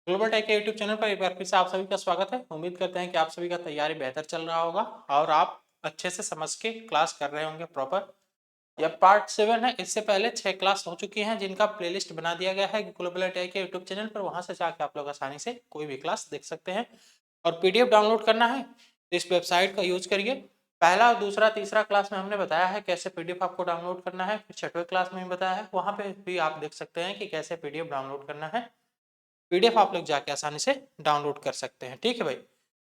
Global tech के YouTube channel पर एक बार फिर से आप सभी का स्वागत है। उम्मीद करते हैं कि आप सभी का तैयारी बेहतर चल रहा होगा और आप अच्छे से समझ के क्लास कर रहे होंगे प्रॉपर। यह पार्ट 7 है। इससे पहले 6 क्लास हो चुकी हैं जिनका प्लेलिस्ट बना दिया गया है ग्लोबल टेक के यूट्यूब चैनल पर। वहां से जाकर आप लोग आसानी से कोई भी क्लास देख सकते हैं। और पीडीएफ डाउनलोड करना है तो इस वेबसाइट का यूज करिए। पहला, दूसरा, तीसरा क्लास में हमने बताया है कैसे पीडीएफ आपको डाउनलोड करना है। फिर छठवें क्लास में भी बताया है, वहां पे भी आप देख सकते हैं कि कैसे पीडीएफ डाउनलोड करना है। पीडीएफ आप लोग जाके आसानी से डाउनलोड कर सकते हैं। ठीक है भाई,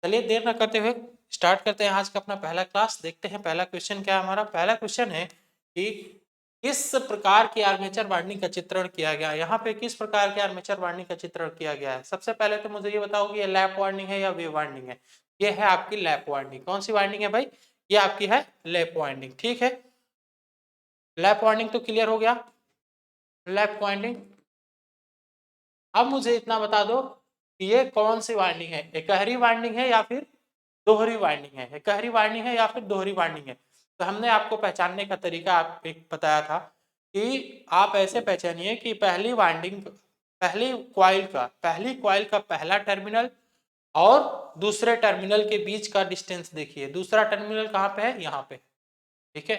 चलिए देर न करते हुए स्टार्ट करते हैं आज का अपना पहला क्लास। देखते हैं पहला क्वेश्चन क्या है। हमारा पहला क्वेश्चन है कि किस प्रकार की आर्मेचर वाइंडिंग का चित्रण किया गया है। यहाँ पे किस प्रकार की आर्मेचर वाइंडिंग का चित्रण किया गया है। सबसे पहले तो मुझे ये बताओ कि ये लैप वाइंडिंग है या वेव वाइंडिंग है। ये है आपकी लैप वाइंडिंग। कौन सी वाइंडिंग है भाई? ये आपकी है लैप वाइंडिंग। ठीक है, लैप वाइंडिंग तो क्लियर हो गया। Lap winding. अब मुझे इतना बता दो कि ये कौन सी वाइंडिंग है, एकहरी वाइंडिंग है या फिर दोहरी वाइंडिंग है। एकहरी वाइंडिंग है या फिर दोहरी वाइंडिंग है। तो हमने आपको पहचानने का तरीका आप एक बताया था कि आप ऐसे पहचानिए कि पहली वाइंडिंग, पहली कॉइल का पहला टर्मिनल और दूसरे टर्मिनल के बीच का डिस्टेंस देखिए। दूसरा टर्मिनल कहाँ पे है? यहाँ पे। ठीक है,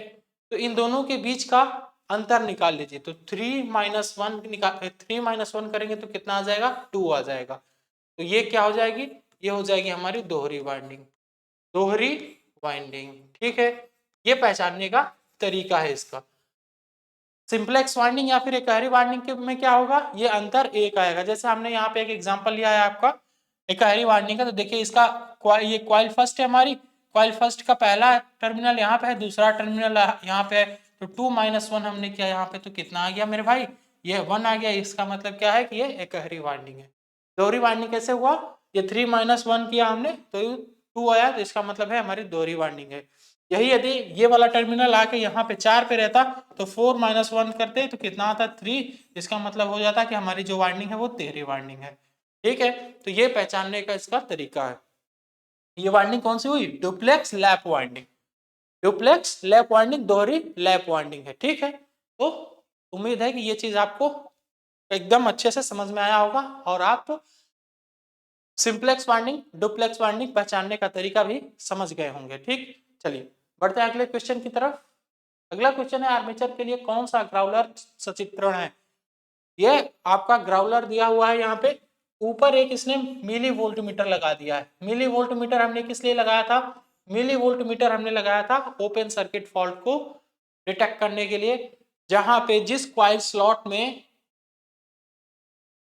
तो इन दोनों के बीच का अंतर निकाल लीजिए। तो 3 - 1 करेंगे तो कितना आ जाएगा? 2 आ जाएगा। तो ये क्या हो जाएगी? ये हो जाएगी हमारी दोहरी वाइंडिंग। दोहरी वाइंडिंग। ठीक है, ये पहचानने का तरीका है इसका। सिंपलेक्स वाइंडिंग या फिर एकहरी वाइंडिंग के में क्या होगा? ये अंतर एक आएगा। जैसे हमने यहाँ पे एक एग्जांपल लिया है आपका एकहरी वाइंडिंग का। तो देखिए इसका ये कॉइल फर्स्ट है हमारी। कॉइल फर्स्ट का पहला टर्मिनल यहाँ पे है, दूसरा टर्मिनल यहाँ पे है। तो 2 - 1 हमने किया यहाँ पे, तो कितना आ गया मेरे भाई? ये 1 आ गया। इसका मतलब क्या है कि ये एकहरी वाइंडिंग है। दोहरी वाइंडिंग कैसे हुआ? ये 3 - 1 किया हमने तो 2 आया, तो इसका मतलब है हमारी दोहरी वाइंडिंग है। यही यदि ये वाला टर्मिनल आके यहाँ पे 4 पे रहता तो 4 - 1 करते तो कितना आता? 3। इसका मतलब हो जाता कि हमारी जो वाइंडिंग है वो तेहरी वाइंडिंग है। ठीक है, तो ये पहचानने का इसका तरीका है। ये वाइंडिंग कौन सी हुई? Duplex lap winding. Duplex lap winding, दोहरी लैप वाइंडिंग है। ठीक है, तो उम्मीद है कि ये चीज आपको एकदम अच्छे से समझ में आया होगा और आप सिंप्लेक्स वाइंडिंग, डुप्लेक्स वाइंडिंग पहचानने का तरीका भी समझ गए होंगे। ठीक, चलिए बढ़ते हैं अगले क्वेश्चन की तरफ। अगला क्वेश्चन है आर्मेचर के लिए कौन सा ग्राउलर सचित्रण है। ये आपका ग्राउलर दिया हुआ है यहाँ पे। ऊपर एक इसने मिली वोल्ट मीटर लगा दिया है। मिली वोल्ट मीटर हमने किस लिए लगाया था? मिली वोल्ट मीटर हमने लगाया था ओपन सर्किट फॉल्ट को डिटेक्ट करने के लिए। जहां पे जिस क्वाइल स्लॉट में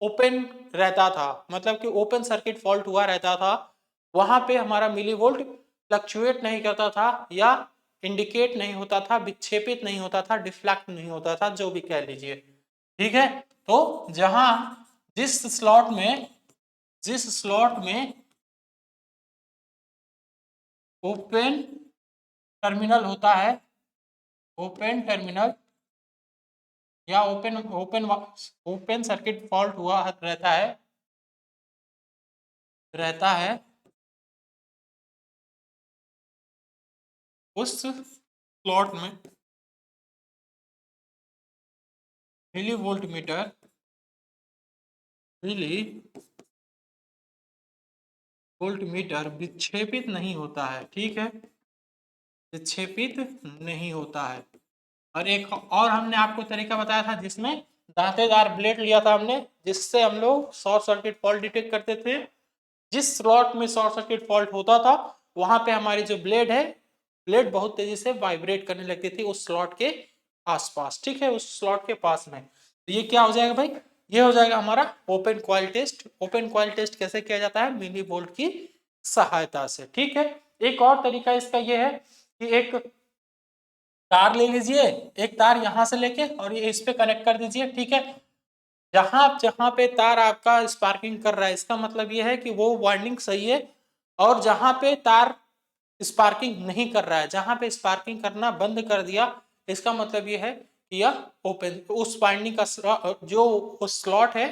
ओपन रहता था, मतलब कि ओपन सर्किट फॉल्ट हुआ रहता था, वहां पे हमारा मिली वोल्ट फ्लक्चुएट नहीं करता था या इंडिकेट नहीं होता था, विक्षेपित नहीं होता था, डिफ्लेक्ट नहीं होता था, जो भी कह लीजिए। ठीक है, तो जहां जिस स्लॉट में ओपन टर्मिनल होता है, ओपन टर्मिनल या open open open circuit fault हुआ रहता है उस स्लॉट में मिली वोल्ट मीटर विक्षेपित नहीं होता है। ठीक है, विक्षेपित नहीं होता है। और एक और हमने आपको तरीका बताया था जिसमें दांतेदार ब्लेड लिया था हमने, जिससे हम लोग शॉर्ट सर्किट फॉल्ट डिटेक्ट करते थे। जिस स्लॉट में शॉर्ट सर्किट फॉल्ट होता था वहां पे हमारी जो ब्लेड है, ब्लेड बहुत तेजी से वाइब्रेट करने लगती थी उस स्लॉट के आसपास। ठीक है, उस स्लॉट के पास में। तो ये क्या हो जाएगा भाई? ये हो जाएगा हमारा open coil test. Open coil test कैसे किया जाता है? मिली वोल्ट की सहायता से। ठीक है, एक और तरीका इसका ये है कि एक तार ले लीजिए, एक तार यहां से लेके और ये इस पे कनेक्ट कर दीजिए। ठीक है, जहां जहां पे तार आपका स्पार्किंग कर रहा है, इसका मतलब ये है कि वो वाइंडिंग सही है। और जहां पे तार स्पार्किंग नहीं कर रहा है, जहां पे स्पार्किंग करना बंद कर दिया, इसका मतलब ये है कि यह ओपन, उस वाइंडिंग का जो उस स्लॉट है,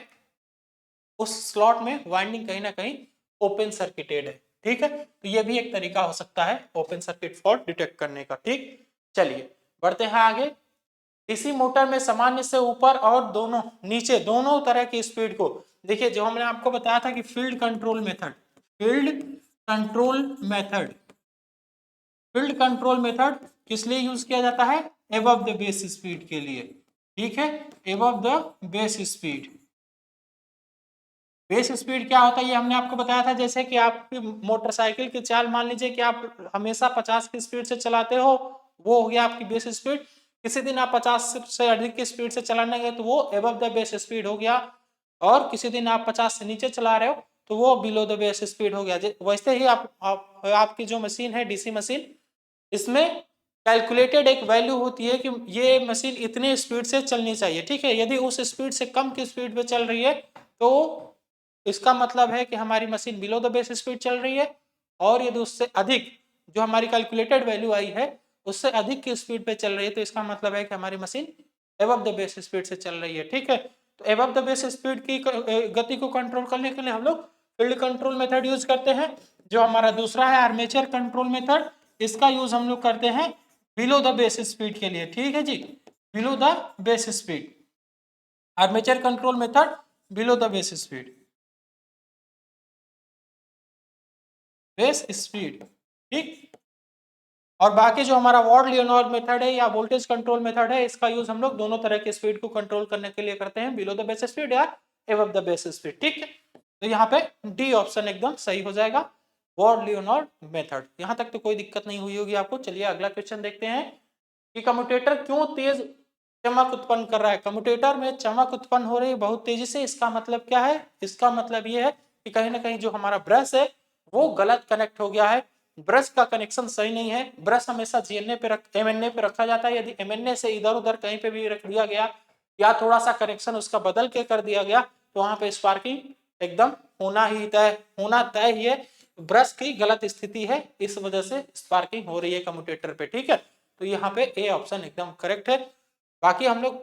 उस स्लॉट में वाइंडिंग कहीं ना कहीं ओपन सर्किटेड है। ठीक है, तो ये भी एक तरीका हो सकता है ओपन सर्किट फॉल्ट डिटेक्ट करने का। ठीक, चलिए बढ़ते हैं आगे। डीसी मोटर में सामान्य से ऊपर और दोनों नीचे दोनों तरह की स्पीड को, देखिए जो हमने आपको बताया था कि field control method, field control method, field control method किस लिए यूज किया जाता है? एबव द बेस स्पीड के लिए, ठीक है, above the base speed. Base speed क्या होता है ये हमने आपको बताया था, जैसे कि आपकी मोटरसाइकिल की चाल मान लीजिए कि आप हमेशा 50 की स्पीड से चलाते हो, वो हो गया आपकी बेस स्पीड। किसी दिन आप 50 से अधिक की स्पीड से चलाने गए तो वो एबव द बेस स्पीड हो गया, और किसी दिन आप 50 से नीचे चला रहे हो तो वो बिलो द बेस स्पीड हो गया। वैसे ही आपकी जो मशीन है डीसी मशीन, इसमें कैलकुलेटेड एक वैल्यू होती है कि ये मशीन इतने स्पीड से चलनी चाहिए, ठीक है। यदि उस स्पीड से कम की स्पीड पे चल रही है तो इसका मतलब है कि हमारी machine below the base speed चल रही है, और यदि उससे अधिक जो हमारी कैलकुलेटेड वैल्यू आई है उससे अधिक की स्पीड पे चल रही है तो इसका मतलब है कि हमारी machine above the base speed से चल रही है, ठीक है। तो एबव द बेस स्पीड की गति को कंट्रोल करने के लिए हम लोग फील्ड कंट्रोल मेथड यूज करते हैं। जो हमारा दूसरा है आर्मेचर कंट्रोल मेथड, इसका यूज हम लोग करते हैं बिलो द बेस स्पीड के लिए, ठीक है जी, below the base speed. Armature control method below the base speed, base speed, ठीक। और बाकी जो हमारा वॉर्ड लियोनार्ड मेथड है या वोल्टेज कंट्रोल मेथड है, इसका यूज हम लोग दोनों तरह की स्पीड को कंट्रोल करने के लिए करते हैं, बिलो द बेस स्पीड या एबव द बेस स्पीड, ठीक है। तो यहाँ पे डी ऑप्शन एकदम सही हो जाएगा, वॉर्ड लियोनार्ड मेथड। यहाँ तक तो कोई दिक्कत नहीं हुई होगी आपको। चलिए अगला क्वेश्चन देखते हैं कि कम्यूटेटर क्यों तेज चमक उत्पन्न कर रहा है। कम्यूटेटर में चमक उत्पन्न हो रही है बहुत तेजी से, इसका मतलब क्या है? इसका मतलब ये है कि कहीं ना कहीं जो हमारा ब्रश है वो गलत कनेक्ट हो गया है, ब्रश का कनेक्शन सही नहीं है। ब्रश हमेशा जीएनए पे एमएनए पे रखा जाता है, यदि एमएनए से इधर उधर कहीं पे भी रख दिया गया या थोड़ा सा कनेक्शन उसका बदल के कर दिया गया तो वहां पे स्पार्किंग एकदम होना तय ही है। ब्रश की गलत स्थिति है, इस वजह से स्पार्किंग हो रही है कम्यूटेटर पे, ठीक है। तो यहाँ पे ए ऑप्शन एकदम करेक्ट है। बाकी हम लोग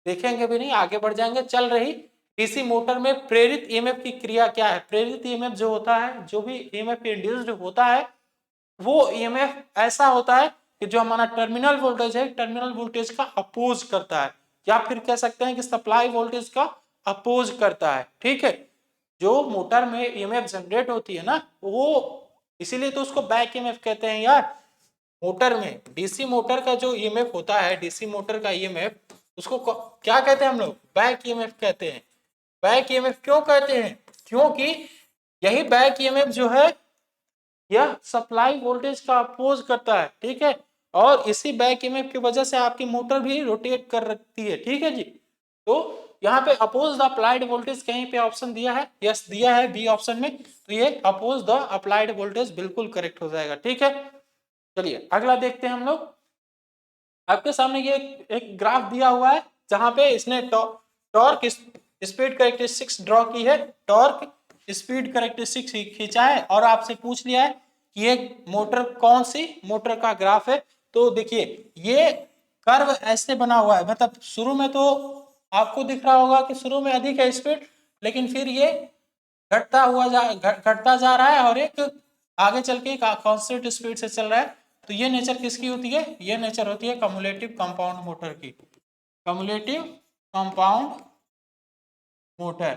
देखेंगे भी नहीं, आगे बढ़ जाएंगे। चल रही डीसी मोटर में प्रेरित ईएमएफ की क्रिया क्या है? प्रेरित ईएमएफ जो होता है, जो भी ईएमएफ इंड्यूस्ड होता है वो ईएमएफ ऐसा होता है कि जो हमारा टर्मिनल वोल्टेज है, टर्मिनल वोल्टेज का अपोज करता है, या फिर कह सकते हैं कि सप्लाई वोल्टेज का अपोज करता है, ठीक है। जो मोटर में ईएमएफ जनरेट होती है ना, वो इसीलिए तो उसको बैक ईएमएफ कहते हैं यार। मोटर में डीसी मोटर का जो ईएमएफ होता है, डीसी मोटर का ईएमएफ, उसको क्या कहते हैं हम लोग? बैक ईएमएफ कहते हैं। बैक ईएमएफ क्यों कहते हैं? क्योंकि यही बैक ईएमएफ जो है यह सप्लाई वोल्टेज का अपोज करता है, ठीक है। और इसी बैक ईएमएफ की वजह से आपकी मोटर भी रोटेट कर रही है, ठीक है जी। तो यहाँ पे अपोज द अप्लाइड वोल्टेज कहीं पे ऑप्शन दिया है, यस दिया है बी ऑप्शन में, तो ये अपोज द अप्लाइड वोल्टेज बिल्कुल करेक्ट हो जाएगा, ठीक है। चलिए अगला देखते हैं हम लोग। आपके सामने ये एक ग्राफ दिया हुआ है जहां पे इसने टॉर्क स्पीड कैरेक्टरिस्टिक्स ड्रॉ की है, टॉर्क स्पीड कैरेक्टरिस्टिक्स खींचा है और आपसे पूछ लिया है कि ये मोटर कौन सी मोटर का ग्राफ है। तो देखिए ये कर्व ऐसे बना हुआ है, मतलब शुरू में तो आपको दिख रहा होगा कि शुरू में अधिक है स्पीड, लेकिन फिर ये घटता जा रहा है और एक आगे चल के कांस्टेंट स्पीड से चल रहा है। तो ये नेचर किसकी होती है? ये नेचर होती है कम्युलेटिव कंपाउंड मोटर की, कम्युलेटिव कंपाउंड मोटर,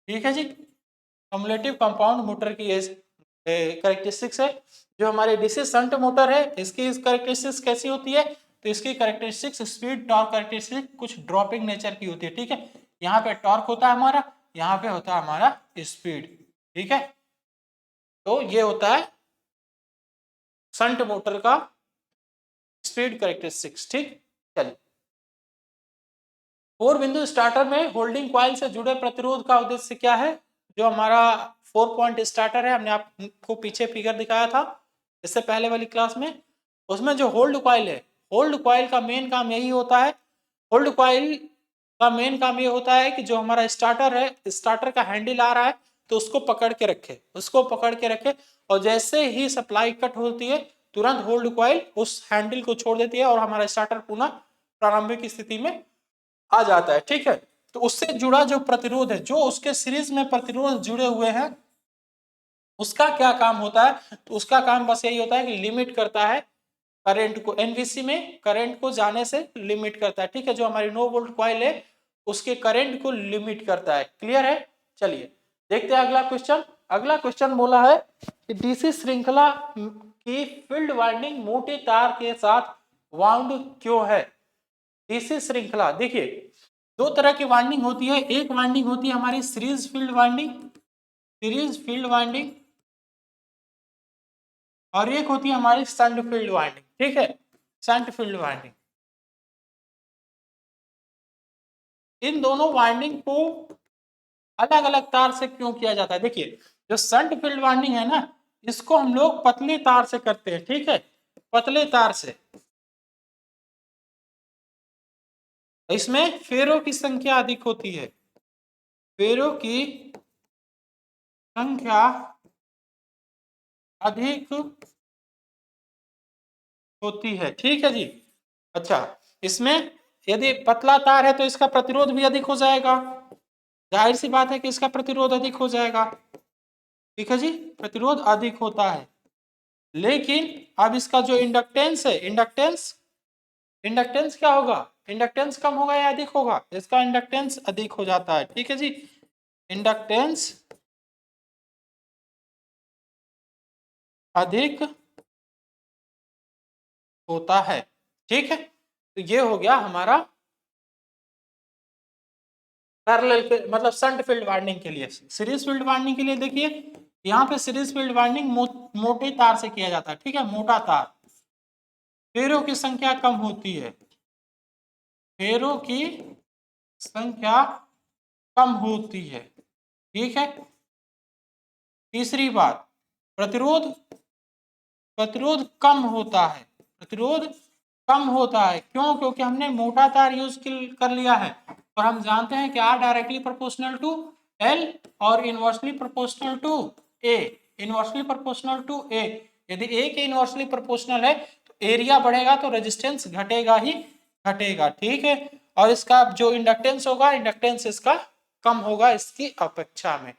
ठीक है जी। कम्युलेटिव कंपाउंड मोटर की कैरेक्टरिस्टिक्स है। जो हमारे डीसी शंट मोटर है इसकी कैरेक्टरिस्टिक्स कैसी होती है? तो इसकी कैरेक्टरिस्टिक्स स्पीड टॉर्क कैरेक्टरिस्टिक्स कुछ ड्रॉपिंग नेचर की होती है, ठीक है। यहाँ पे टॉर्क होता है हमारा, यहाँ पे होता है हमारा स्पीड, ठीक है। तो ये होता है शंट मोटर का स्पीड कैरेक्टरिस्टिक्स, ठीक। चलिए 4 बिंदु स्टार्टर में होल्डिंग कॉइल से जुड़े प्रतिरोध का उद्देश्य क्या है? जो हमारा 4 पॉइंट स्टार्टर है, हमने आपको पीछे फिगर दिखाया था इससे पहले वाली क्लास में, उसमें जो होल्ड कॉइल है, होल्ड कॉइल का मेन काम यही होता है। होल्ड कॉइल का मेन काम ये होता है कि जो हमारा स्टार्टर है, स्टार्टर का हैंडल आ रहा है तो उसको पकड़ के रखे, उसको पकड़ के रखे, और जैसे ही सप्लाई कट होती है तुरंत होल्ड कॉइल उस हैंडल को छोड़ देती है और हमारा स्टार्टर पुनः प्रारंभिक स्थिति में आ जाता है, ठीक है। तो उससे जुड़ा जो प्रतिरोध है, जो उसके सीरीज में प्रतिरोध जुड़े हुए हैं, उसका क्या काम होता है? तो उसका काम बस यही होता है कि लिमिट करता है करंट को, एनवीसी में करंट को जाने से लिमिट करता है, ठीक है। जो हमारी 9 वोल्ट कॉइल है उसके करंट को लिमिट करता है। क्लियर है? चलिए देखते हैं अगला क्वेश्चन। अगला क्वेश्चन बोला है कि डीसी श्रृंखला की फील्ड वाइंडिंग मोटे तार के साथ वाउंड क्यों है? डीसी श्रृंखला, देखिए दो तरह की वाइंडिंग होती है। एक वाइंडिंग होती है हमारी series field winding, series field winding, और एक होती है हमारी शंट फील्ड वाइंडिंग, ठीक है, शंट फील्ड वाइंडिंग। इन दोनों वाइंडिंग को अलग अलग तार से क्यों किया जाता है? देखिए जो शंट फील्ड वाइंडिंग है ना, इसको हम लोग पतले तार से करते हैं, ठीक है, पतले तार से। इसमें फेरों की संख्या अधिक होती है, फेरों की संख्या अधिक होती है, ठीक है जी। अच्छा, इसमें यदि पतला तार है तो इसका प्रतिरोध भी अधिक हो जाएगा, जाहिर सी बात है कि इसका प्रतिरोध अधिक हो जाएगा, ठीक है जी, प्रतिरोध अधिक होता है। लेकिन अब इसका जो इंडक्टेंस है, इंडक्टेंस, इंडक्टेंस क्या होगा? इंडक्टेंस कम होगा या अधिक होगा? इसका इंडक्टेंस अधिक हो जाता है, ठीक है जी, इंडक्टेंस अधिक होता है, ठीक है। तो ये हो गया हमारा पैरेलल के मतलब शंट फील्ड वाइंडिंग के लिए। सीरीज फील्ड वाइंडिंग के लिए देखिए यहाँ पे सीरीज फील्ड वाइंडिंग मोटे तार से किया जाता है, ठीक है, मोटा तार, फेरों की संख्या कम होती है, फेरों की संख्या कम होती है, ठीक है। तीसरी बात, प्रतिरोध, प्रतिरोध कम होता है, प्रतिरोध कम होता है, क्यों? क्योंकि हमने मोटा तार यूज कर लिया है, और हम जानते हैं कि R directly proportional to L और inversely proportional to A, inversely proportional to A. यदि ए के इनवर्सली प्रोपोर्शनल है तो एरिया बढ़ेगा तो रेजिस्टेंस घटेगा ही घटेगा, ठीक है। और इसका जो इंडक्टेंस होगा, इंडक्टेंस इसका कम होगा इसकी अपेक्षा में,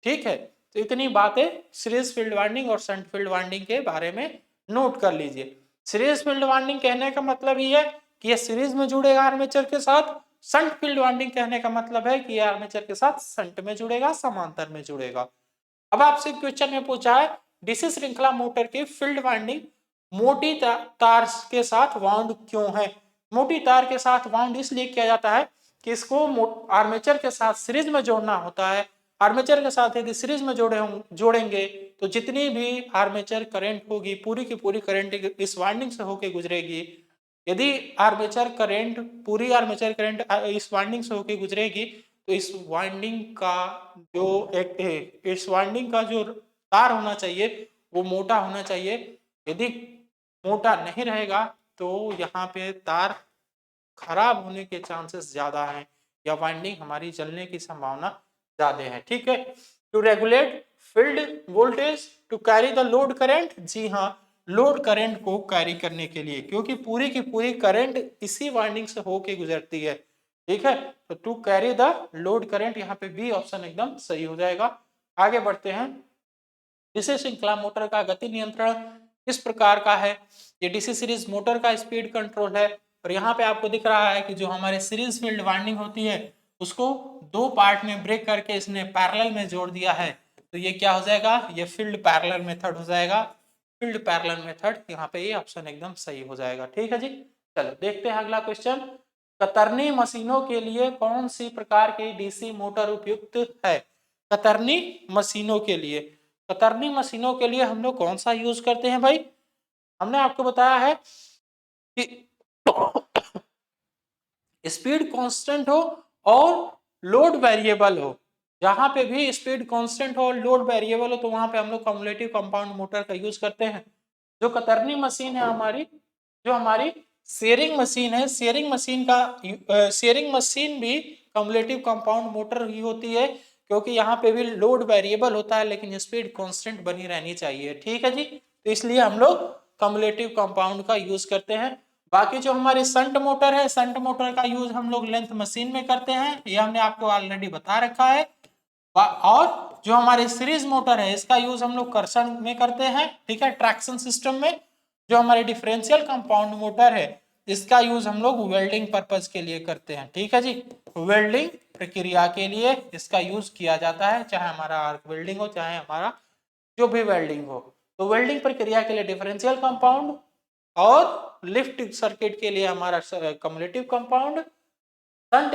ठीक है। तो इतनी बातें सीरीज फील्ड वाइंडिंग और शंट फील्ड वाइंडिंग के बारे में नोट कर लीजिए। सीरीज फील्ड वाइंडिंग कहने का मतलब ये है कि ये सीरीज में जुड़ेगा आर्मेचर के साथ, शंट फील्ड वाइंडिंग कहने का मतलब है कि ये आर्मेचर के साथ शंट में जुड़ेगा, समांतर में जुड़ेगा। अब आपसे क्वेश्चन में पूछा है डीसी श्रृंखला मोटर की फील्ड वाइंडिंग मोटी तार के साथ वाउंड क्यों है? मोटी तार के साथ वाउंड इसलिए किया जाता है कि इसको आर्मेचर के साथ सीरीज में जोड़ना होता है। आर्मेचर के साथ यदि सीरीज में जोड़ेंगे तो जितनी भी आर्मेचर करंट होगी पूरी की पूरी करंट इस वाइंडिंग से होकर गुजरेगी। यदि आर्मेचर करंट, पूरी आर्मेचर करंट इस वाइंडिंग से होकर गुजरेगी तो इस वाइंडिंग का जो इस वाइंडिंग का जो तार होना चाहिए वो मोटा होना चाहिए। यदि मोटा नहीं रहेगा तो यहाँ पे तार खराब होने के चांसेस ज्यादा हैं या वाइंडिंग हमारी जलने की संभावना ज्यादा है, ठीक है। To regulate field voltage to carry the load current, जी हाँ, लोड करंट को कैरी करने के लिए, क्योंकि पूरी की पूरी करंट इसी वाइंडिंग से होके गुजरती है, ठीक है। तो to carry the load current, यहाँ पे बी ऑप्शन एकदम सही हो जाएगा। आगे बढ़ते हैं। डीसी श्रृंखला मोटर का गति नियंत्रण किस प्रकार का है? ये डीसी सीरीज मोटर का स्पीड कंट्रोल है, और यहाँ पे आपको दिख रहा है कि जो हमारे सीरीज फील्ड वाइंडिंग होती है उसको दो पार्ट में ब्रेक करके इसने पैरेलल में जोड़ दिया है। तो ये क्या हो जाएगा? ये फील्ड पैरेलल मेथड हो जाएगा, फील्ड पैरेलल मेथड, यहाँ पे ये ऑप्शन एकदम सही हो जाएगा, ठीक है जी। चलो देखते हैं अगला क्वेश्चन। कतरनी मशीनों के लिए कौन सी प्रकार की डीसी मोटर उपयुक्त है? कतरनी मशीनों के लिए, कतरनी मशीनों के लिए हम लोग कौन सा यूज करते हैं भाई? हमने आपको बताया है कि स्पीड कांस्टेंट हो और लोड वेरिएबल हो। जहां पे भी स्पीड कांस्टेंट हो और लोड वेरिएबल हो तो वहां पे हम लोग कम्युलेटिव कंपाउंड मोटर का यूज करते हैं। जो कतरनी मशीन है हमारी, जो हमारी शेयरिंग मशीन है, शेयरिंग मशीन का शेयरिंग मशीन भी कम्युलेटिव कंपाउंड मोटर ही होती है, क्योंकि यहाँ पे भी लोड वेरिएबल होता है लेकिन स्पीड कांस्टेंट बनी रहनी चाहिए, ठीक है जी। तो इसलिए हम लोग कम्युलेटिव कंपाउंड का यूज करते हैं। बाकी जो हमारी संट मोटर है, संट मोटर का यूज हम लोग लेंथ मशीन में करते हैं, ये हमने आपको ऑलरेडी बता रखा है। और जो हमारी सीरीज मोटर है इसका यूज हम लोग कर्षण में करते हैं, ठीक है, ट्रैक्शन सिस्टम में। जो हमारे डिफरेंशियल कंपाउंड मोटर है इसका यूज हम लोग वेल्डिंग पर्पज के लिए करते हैं। ठीक है जी, वेल्डिंग प्रक्रिया के लिए इसका यूज किया जाता है, चाहे हमारा आर्क वेल्डिंग हो चाहे हमारा जो भी वेल्डिंग हो। तो वेल्डिंग प्रक्रिया के लिए डिफरेंशियल कंपाउंड और लिफ्ट सर्किट के लिए हमारा कम्युलेटिव कंपाउंड, शंट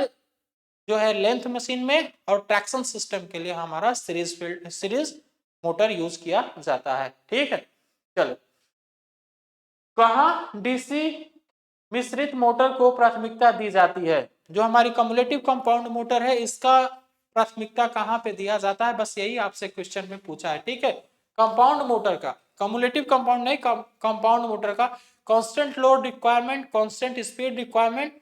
जो है लेंथ मशीन में, और ट्रैक्शन सिस्टम के लिए हमारा सीरीज मोटर यूज किया जाता है। ठीक है, चलो कहाँ डीसी मिश्रित मोटर को प्राथमिकता दी जाती है? जो हमारी कम्युलेटिव कंपाउंड मोटर है इसका प्राथमिकता कहाँ पे दिया जाता है, बस यही आपसे क्वेश्चन में पूछा है। ठीक है, कंपाउंड मोटर का, कम्युलेटिव कंपाउंड नहीं, कंपाउंड मोटर का constant load requirement, constant speed requirement,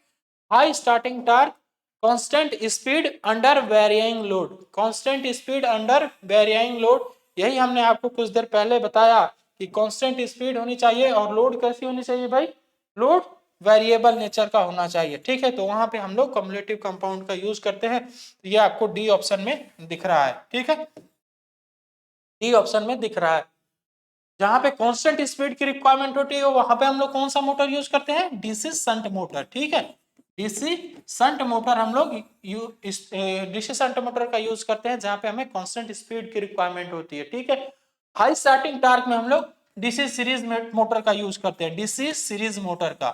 high starting torque, constant speed under varying load, constant speed under varying load, यही हमने आपको कुछ देर पहले बताया कि कांस्टेंट स्पीड होनी चाहिए और लोड कैसी होनी चाहिए भाई, लोड वेरिएबल नेचर का होना चाहिए। ठीक है, तो वहां पे हम लोग कम्युलेटिव कंपाउंड का यूज करते हैं। ये आपको डी ऑप्शन में दिख रहा है। ठीक है, डी ऑप्शन में दिख रहा है। जहां पे कांस्टेंट स्पीड की रिक्वायरमेंट होती है वहां पे हम लोग कौन सा मोटर यूज करते हैं, डीसी शंट मोटर। ठीक है, डीसी शंट मोटर हम लोग डीसी शंट मोटर का यूज करते हैं जहां पे हमें कांस्टेंट स्पीड की रिक्वायरमेंट होती है। ठीक है, हाई स्टार्टिंग टार्क में हम लोग डीसी सीरीज मोटर का यूज करते हैं, डीसी सीरीज मोटर का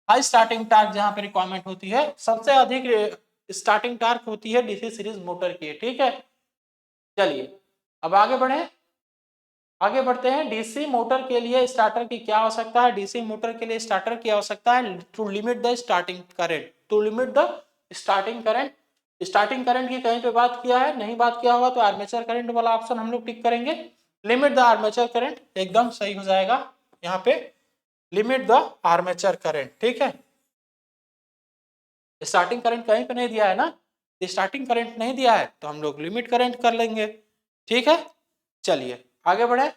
हाई स्टार्टिंग टार्क जहां पे रिक्वायरमेंट होती है, सबसे अधिक स्टार्टिंग टार्क होती है डीसी सीरीज मोटर की। ठीक है, चलिए अब आगे बढ़े, आगे बढ़ते हैं। डीसी मोटर के लिए स्टार्टर की क्या आवश्यकता है? डीसी मोटर के लिए स्टार्टर की आवश्यकता है to limit the starting current, to limit the starting current. Starting current की कहीं पे बात किया है, नहीं बात किया होगा तो आर्मेचर करंट वाला ऑप्शन हम लोग टिक करेंगे। लिमिट द आर्मेचर करंट एकदम सही हो जाएगा यहाँ पे, लिमिट द आर्मेचर करंट। ठीक है, स्टार्टिंग करंट कहीं पे नहीं दिया है ना, स्टार्टिंग करंट नहीं दिया है तो हम लोग लिमिट करंट कर लेंगे। ठीक है, चलिए आगे बढ़े।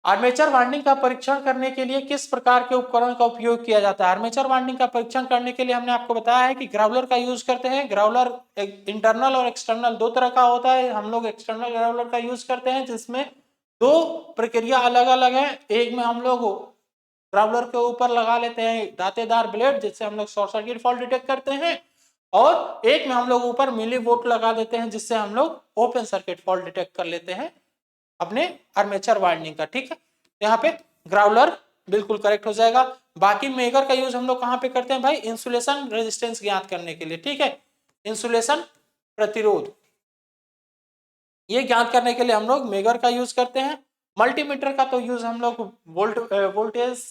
आर्मेचर वाइंडिंग का परीक्षण करने के लिए किस प्रकार के उपकरण का उपयोग किया जाता है? आर्मेचर वाइंडिंग का परीक्षण करने के लिए हमने आपको बताया है कि ग्राउलर का यूज करते हैं। ग्राउलर इंटरनल और एक्सटर्नल दो तरह का होता है। हम लोग एक्सटर्नल ग्राउलर का यूज करते हैं जिसमें दो प्रक्रिया अलग अलग है। एक में हम लोग ग्राउलर के ऊपर लगा लेते हैं दांतेदार ब्लेड जिससे हम लोग शॉर्ट सर्किट फॉल्ट डिटेक्ट करते हैं, और एक में हम लोग ऊपर मिली वोल्ट लगा देते हैं जिससे हम लोग ओपन सर्किट फॉल्ट डिटेक्ट कर लेते हैं अपने आर्मेचर वाइंडिंग का। ठीक है, यहाँ पे ग्राउलर बिल्कुल करेक्ट हो जाएगा। बाकी मेगर का यूज हम लोग कहाँ पे करते हैं भाई, इंसुलेशन रेजिस्टेंस ज्ञात करने के लिए। ठीक है, इंसुलेशन प्रतिरोध ये ज्ञात करने के लिए हम लोग मेगर का यूज करते हैं। मल्टीमीटर का तो यूज हम लोग वोल्टेज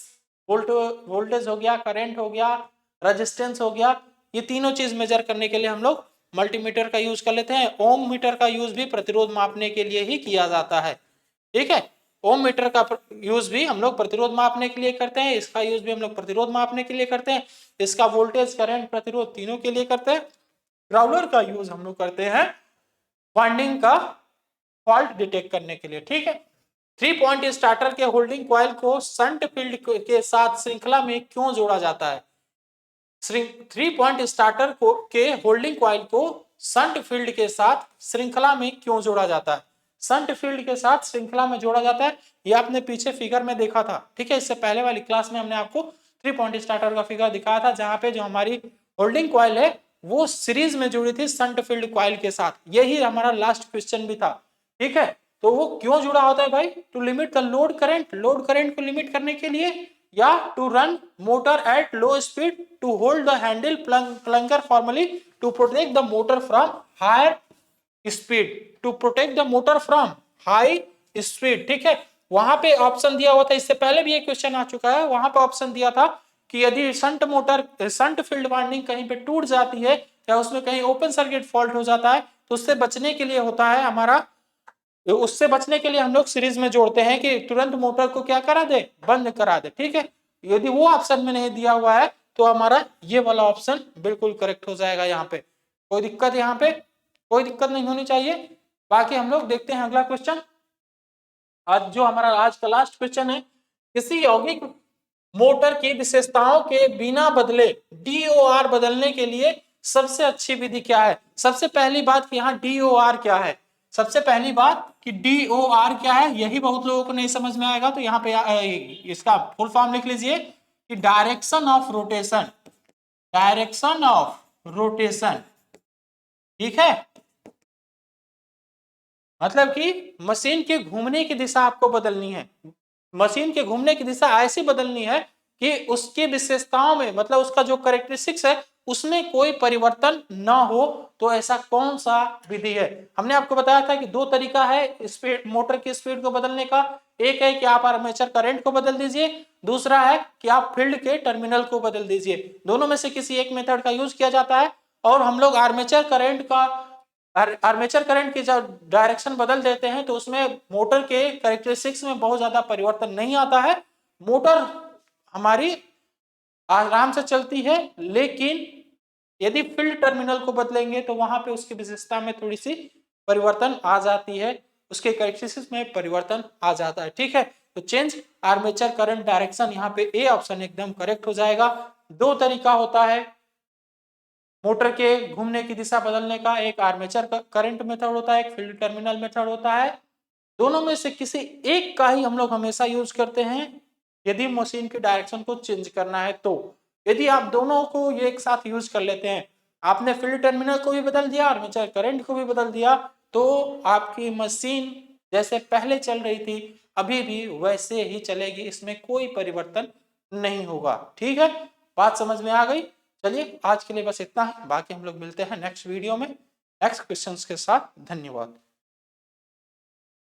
हो गया, करंट हो गया, रेजिस्टेंस हो गया, ये तीनों चीज मेजर करने के लिए हम लोग मल्टीमीटर का यूज कर लेते हैं। ओम मीटर का यूज भी प्रतिरोध मापने के लिए ही किया जाता है। ठीक है, ओम मीटर का यूज भी हम लोग प्रतिरोध मापने के लिए करते हैं, इसका यूज भी हम लोग प्रतिरोध मापने के लिए करते हैं, इसका वोल्टेज करंट प्रतिरोध तीनों के लिए करते हैं। ग्राउलर का यूज हम लोग करते हैं वाइंडिंग का फॉल्ट डिटेक्ट करने के लिए। ठीक है, 3 पॉइंट स्टार्टर के होल्डिंग कॉइल को शंट फील्ड के साथ श्रृंखला में क्यों जोड़ा जाता है? 3 पॉइंट स्टार्टर को के होल्डिंग कॉइल को शंट फील्ड के साथ श्रृंखला में क्यों जोड़ा जाता है? शंट फील्ड के साथ श्रृंखला में जोड़ा जाता है, ये आपने पीछे फिगर में देखा था। ठीक है, इससे पहले वाली क्लास में हमने आपको 3 पॉइंट स्टार्टर का फिगर दिखाया था जहां पे जो हमारी होल्डिंग कॉइल है वो सीरीज में जुड़ी थी शंट फील्ड कॉइल के साथ। यही हमारा लास्ट क्वेश्चन भी था। ठीक है, तो वो क्यों जुड़ा होता है भाई? To limit the load current, load current को लिमिट करने के लिए, या to run motor at low speed, to hold the handle plunger formally, to protect the motor from higher speed, to protect the motor from high speed. ठीक है, वहां पे option दिया हुआ था, इससे पहले भी एक क्वेश्चन आ चुका है, वहां पे ऑप्शन दिया था कि यदि शंट फील्ड वाइंडिंग कहीं पे टूट जाती है या उसमें कहीं ओपन सर्किट फॉल्ट हो जाता है तो उससे बचने के लिए होता है हमारा, उससे बचने के लिए हम लोग सीरीज में जोड़ते हैं कि तुरंत मोटर को क्या करा दे, बंद करा दे। ठीक है, यदि वो ऑप्शन में नहीं दिया हुआ है तो हमारा ये वाला ऑप्शन बिल्कुल करेक्ट हो जाएगा। यहाँ पे कोई दिक्कत, यहाँ पे कोई दिक्कत नहीं होनी चाहिए। बाकी हम लोग देखते हैं अगला क्वेश्चन। आज जो हमारा आज का लास्ट क्वेश्चन है, किसी यौगिक मोटर की विशेषताओं के बिना बदले DOR बदलने के लिए सबसे अच्छी विधि क्या है? सबसे पहली बात कि यहाँ DOR क्या है, सबसे पहली बात कि DOR क्या है, यही बहुत लोगों को नहीं समझ में आएगा, तो यहाँ पे इसका फुल फॉर्म लिख लीजिए कि direction of rotation, direction of rotation, ठीक है। मतलब कि मशीन के घूमने की दिशा आपको बदलनी है, मशीन के घूमने की दिशा ऐसी बदलनी है कि उसकी विशेषताओं में, मतलब उसका जो कैरेक्टरिस्टिक्स है उसमें कोई परिवर्तन ना हो। तो ऐसा कौन सा विधि है? हमने आपको बताया था कि दो तरीका है स्पीड, मोटर की स्पीड को बदलने का। एक है कि आप आर्मेचर करंट को बदल दीजिए, दूसरा है कि आप फील्ड के टर्मिनल को बदल दीजिए। दोनों में से किसी एक मेथड का यूज किया जाता है। और हम लोग आर्मेचर करंट की जब डायरेक्शन बदल देते हैं तो उसमें मोटर के कैरेक्टरिस्टिक्स में बहुत ज्यादा परिवर्तन नहीं आता है, मोटर हमारी आराम से चलती है। लेकिन यदि फील्ड टर्मिनल को बदलेंगे तो वहां पे उसकी विशेषता में थोड़ी सी परिवर्तन आ जाती है, उसके कैरेक्टरिस्टिक्स में परिवर्तन आ जाता है, ठीक है। तो चेंज आर्मेचर करंट डायरेक्शन, यहाँ पे ए ऑप्शन एकदम करेक्ट हो जाएगा। दो तरीका होता है मोटर के घूमने की दिशा बदलने का, एक आर्मेचर करंट मेथड होता है, एक फील्ड टर्मिनल मेथड होता है। दोनों में से किसी एक का ही हम लोग हमेशा यूज करते हैं यदि मशीन की डायरेक्शन को चेंज करना है। तो यदि आप दोनों को एक साथ यूज कर लेते हैं, आपने फील्ड टर्मिनल को भी बदल दिया, आर्मेचर करंट को भी बदल दिया, तो आपकी मशीन जैसे पहले चल रही थी अभी भी वैसे ही चलेगी, इसमें कोई परिवर्तन नहीं होगा, ठीक है। बात समझ में आ गई? चलिए आज के लिए बस इतना है, बाकी हम लोग मिलते हैं नेक्स्ट वीडियो में नेक्स्ट क्वेश्चंस के साथ। धन्यवाद।